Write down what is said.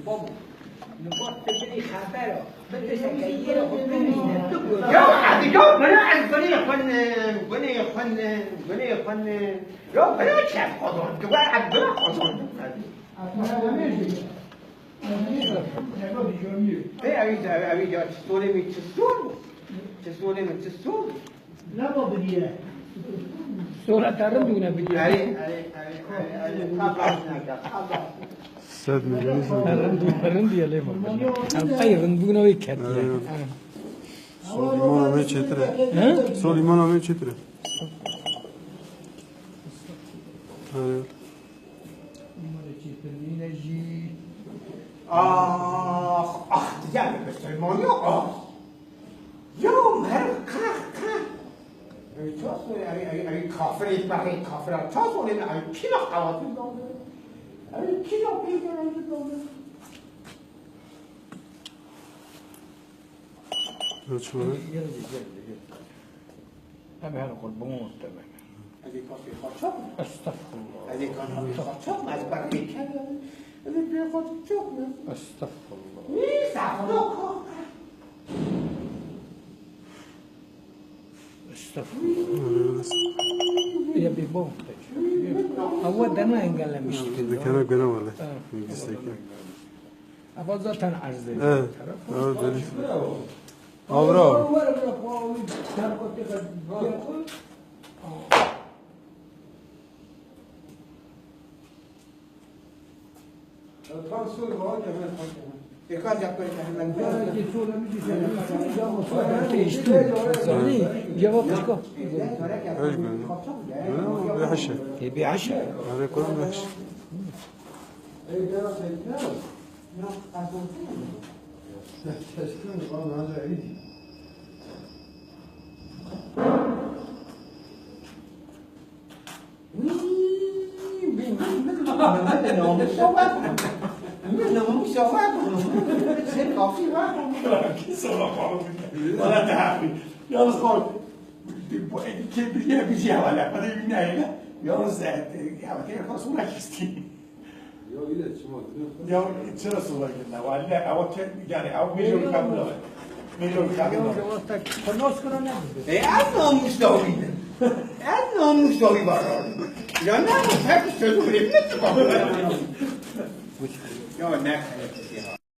بابا نبات تشري خبره بدرس كيير وبنينا يا عادي جو بلا بني خن يا بلا شاف قدر تبغى عبد بلا قدر أبي جا تسولي مي تسول لا ما بديه صورة ترندونا بديه سد مجلس رندي عليه أي رندونا ويكاد سليمان همه چتره سليمان همه چتره آخ دیگر به سلمانی آخ یا مرد اگه کافرید برای کافرات تا سونیم اگه کی را خواتون دامه اگه کی را بیدرانی دامه چونه؟ همه هر قربون تمام اگه کافی خواهد استغفر الله اگه کافی خواهد از برای کنیم اگه بیا خواهد استغفر الله نیست افضل استغفر الله يا بيبون هو ده ما انقل مش دكانه قنا ولا يستيقظ افضل عرضه دليل برافو Because ya pues جواب اسكو بيحشى يبي عشاء هذا كله بيحشى não você coffee ولا تعرفي يلا خذ كيف بيجي ولا ما ادري هنا يلا زاد يا كيف خلاص ولا كستي يا ترى صورة كنا ولا أو يعني أو مليون كامل مليون كامل خلاص كنا أنا مستوي برا يا أنا مش هيك تقولي يا ناس